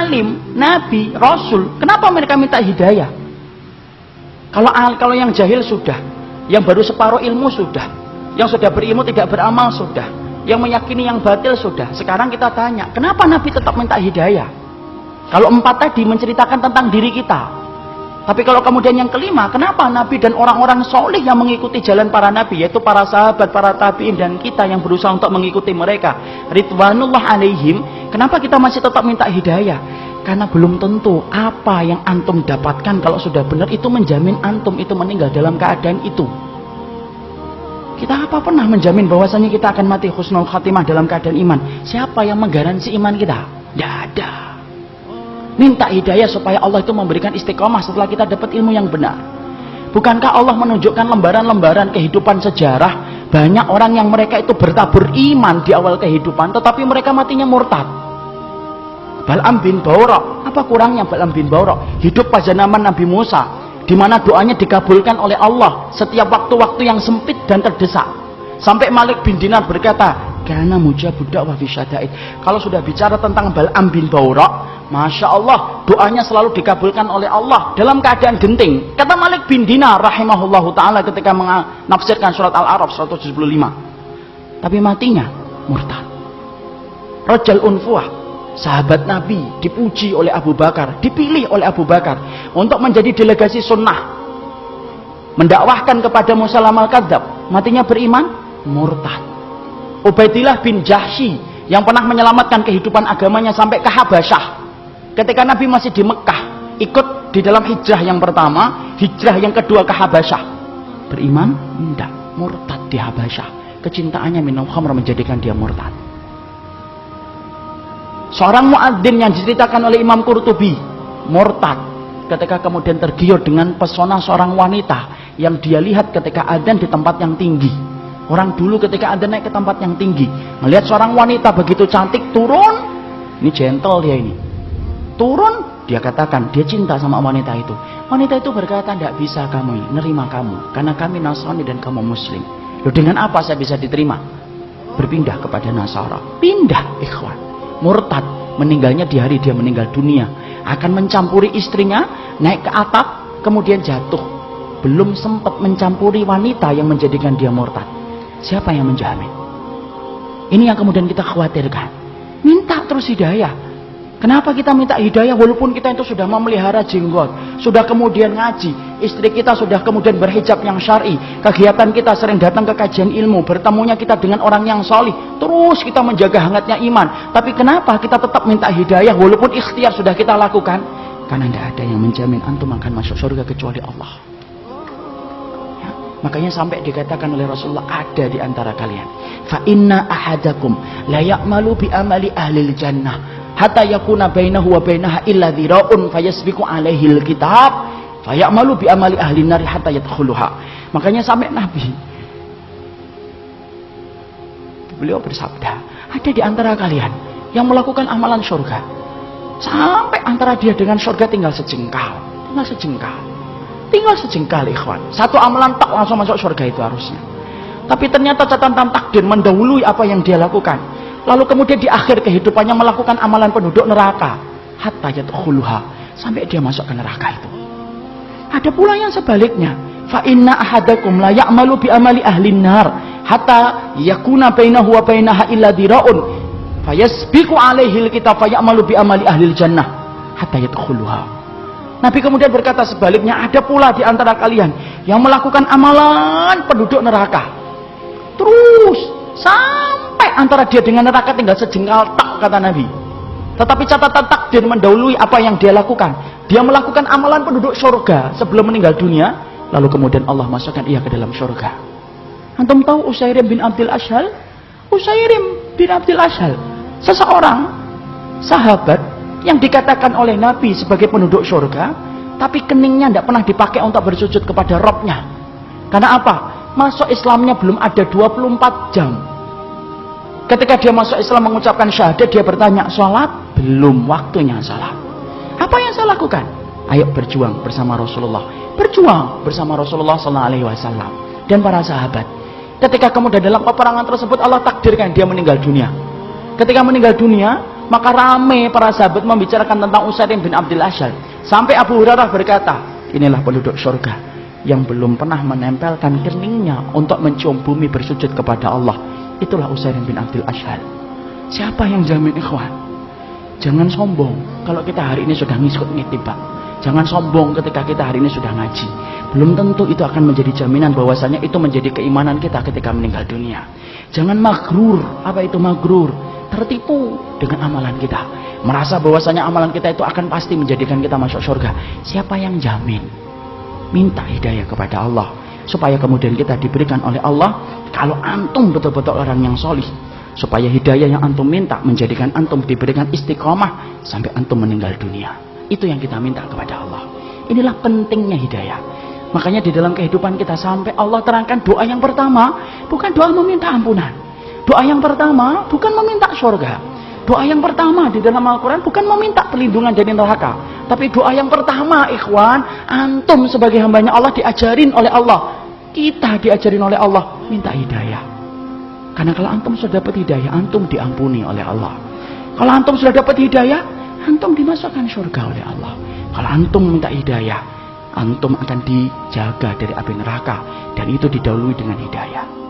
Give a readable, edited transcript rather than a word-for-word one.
alim, nabi, rasul, kenapa mereka minta hidayah? Kalau yang jahil sudah, yang baru separuh ilmu sudah, yang sudah berilmu tidak beramal sudah, yang meyakini yang batil sudah. Sekarang kita tanya, kenapa Nabi tetap minta hidayah? Kalau 4 tadi menceritakan tentang diri kita, tapi kalau kemudian yang kelima, kenapa Nabi dan orang-orang solih yang mengikuti jalan para Nabi, yaitu para sahabat, para tabi'in, dan kita yang berusaha untuk mengikuti mereka, ridwanullah alaihim, kenapa kita masih tetap minta hidayah? Karena belum tentu apa yang antum dapatkan kalau sudah benar itu menjamin antum itu meninggal dalam keadaan itu. Kita apa pernah menjamin bahwasanya kita akan mati husnul khatimah dalam keadaan iman? Siapa yang menggaransi iman kita? Tidak ada. Minta hidayah supaya Allah itu memberikan istiqomah setelah kita dapat ilmu yang benar. Bukankah Allah menunjukkan lembaran-lembaran kehidupan sejarah, banyak orang yang mereka itu bertabur iman di awal kehidupan, tetapi mereka matinya murtad. Bal'am bin Ba'urah, apa kurangnya Bal'am bin Ba'urah? Hidup pada zaman Nabi Musa, di mana doanya dikabulkan oleh Allah setiap waktu-waktu yang sempit dan terdesak. Sampai Malik bin Dinar berkata, "Kana mujabud da'wah fi syada'id." Kalau sudah bicara tentang Bal'am bin Ba'urah, Masya Allah, doanya selalu dikabulkan oleh Allah dalam keadaan genting. Kata Malik bin Dinar rahimahullahu ta'ala ketika menafsirkan surat Al-A'raf 175. Tapi matinya murtad. Rajal Unfuah, sahabat Nabi, dipuji oleh Abu Bakar, dipilih oleh Abu Bakar untuk menjadi delegasi sunnah, mendakwahkan kepada Musailamah al-Kadzdzab. Matinya beriman, murtad. Ubaidillah bin Jahsy yang pernah menyelamatkan kehidupan agamanya sampai ke Habasyah. Ketika Nabi masih di Mekah, ikut di dalam hijrah yang pertama, hijrah yang kedua ke Habasyah. Beriman? Tidak, murtad di Habasyah. Kecintaannya minum khamr menjadikan dia murtad. Seorang muadzin yang diceritakan oleh Imam Qurtubi, murtad ketika kemudian tergiur dengan pesona seorang wanita yang dia lihat ketika adzan di tempat yang tinggi. Orang dulu ketika adzan naik ke tempat yang tinggi, melihat seorang wanita begitu cantik turun, ini gentle dia ini. Turun, dia katakan dia cinta sama wanita itu. Wanita itu berkata, tidak bisa kamu nerima kamu, karena kami Nasrani dan kamu Muslim. Loh, dengan apa saya bisa diterima? Berpindah kepada Nasara. Pindah, ikhwan. Murtad, meninggalnya di hari dia meninggal dunia. Akan mencampuri istrinya, naik ke atap, kemudian jatuh. Belum sempat mencampuri wanita yang menjadikan dia murtad. Siapa yang menjamin? Ini yang kemudian kita khawatirkan. Minta terus hidayah. Kenapa kita minta hidayah walaupun kita itu sudah memelihara jenggot, sudah kemudian ngaji, istri kita sudah kemudian berhijab yang syar'i, kegiatan kita sering datang ke kajian ilmu, bertemunya kita dengan orang yang salih, terus kita menjaga hangatnya iman. Tapi kenapa kita tetap minta hidayah walaupun ikhtiar sudah kita lakukan? Karena tidak ada yang menjamin antum akan masuk surga kecuali Allah. Ya, makanya sampai dikatakan oleh Rasulullah, ada di antara kalian, fa inna ahadakum la ya'malu bi amali ahlil jannah hatta yakuna bainahu wa bainaha illa dhira'un fayasbiqu alaihi alkitab fayamalu bi amali ahli nar hatta yadkhuluha. Makanya sampai Nabi beliau bersabda, ada di antara kalian yang melakukan amalan surga sampai antara dia dengan surga tinggal sejengkal, tinggal sejengkal ikhwan. Satu amalan tak langsung masuk surga itu harusnya, tapi ternyata catatan takdir mendahului apa yang dia lakukan. Lalu kemudian di akhir kehidupannya melakukan amalan penduduk neraka hatta yadkhuluha, sampai dia masuk ke neraka itu. Ada pula yang sebaliknya, fa inna ahadakum la ya'malu bi amali ahli nar hatta yakuna bainahu wa bainaha illa dhira'un fayasbiqu alaihi alkitab fayamalu bi amali ahli jannah hatta yadkhuluha. Nabi kemudian berkata sebaliknya, ada pula di antara kalian yang melakukan amalan penduduk neraka terus sampai antara dia dengan neraka tinggal sejengkal tak, kata Nabi. Tetapi catatan takdir mendahului apa yang dia lakukan. Dia melakukan amalan penduduk surga sebelum meninggal dunia, lalu kemudian Allah masukkan ia ke dalam surga. Antum tahu Usairim bin Abdul Ashhal? Usairim bin Abdul Ashhal, seseorang sahabat yang dikatakan oleh Nabi sebagai penduduk surga, tapi keningnya tidak pernah dipakai untuk bersujud kepada Rabbnya. Karena apa? Masuk Islamnya belum ada 24 jam. Ketika dia masuk Islam mengucapkan syahadat, dia bertanya, sholat? Belum waktunya sholat. Apa yang saya lakukan? Ayo berjuang bersama Rasulullah. Berjuang bersama Rasulullah SAW dan para sahabat. Ketika kemudian dalam peperangan tersebut Allah takdirkan dia meninggal dunia. Ketika meninggal dunia, Maka rame para sahabat membicarakan tentang Usairim bin Abdul Asyhal. Sampai Abu Hurairah berkata, inilah penduduk surga yang belum pernah menempelkan keningnya untuk mencium bumi bersujud kepada Allah. Itulah Usairim bin Abdul Asyhal. Siapa yang jamin, ikhwan? Jangan sombong kalau kita hari ini sudah ngikut Pak. Jangan sombong ketika kita hari ini sudah ngaji. Belum tentu itu akan menjadi jaminan bahwasanya itu menjadi keimanan kita ketika meninggal dunia. Jangan magrur. Apa itu magrur? Tertipu dengan amalan kita, merasa bahwasanya amalan kita itu akan pasti menjadikan kita masuk surga. Siapa yang jamin? Minta hidayah kepada Allah supaya kemudian kita diberikan oleh Allah. Kalau antum betul-betul orang yang solih, supaya hidayah yang antum minta menjadikan antum diberikan istiqomah sampai antum meninggal dunia. Itu yang kita minta kepada Allah. Inilah pentingnya hidayah. Makanya di dalam kehidupan kita sampai Allah terangkan doa yang pertama bukan doa meminta ampunan. Doa yang pertama bukan meminta surga. Doa yang pertama di dalam Al-Quran bukan meminta perlindungan dari neraka. Tapi doa yang pertama, ikhwan, antum sebagai hambanya Allah diajarin oleh Allah. Kita diajarin oleh Allah, minta hidayah. Karena kalau antum sudah dapat hidayah, antum diampuni oleh Allah. Kalau antum sudah dapat hidayah, antum dimasukkan surga oleh Allah. Kalau antum minta hidayah, antum akan dijaga dari api neraka. Dan itu didahului dengan hidayah.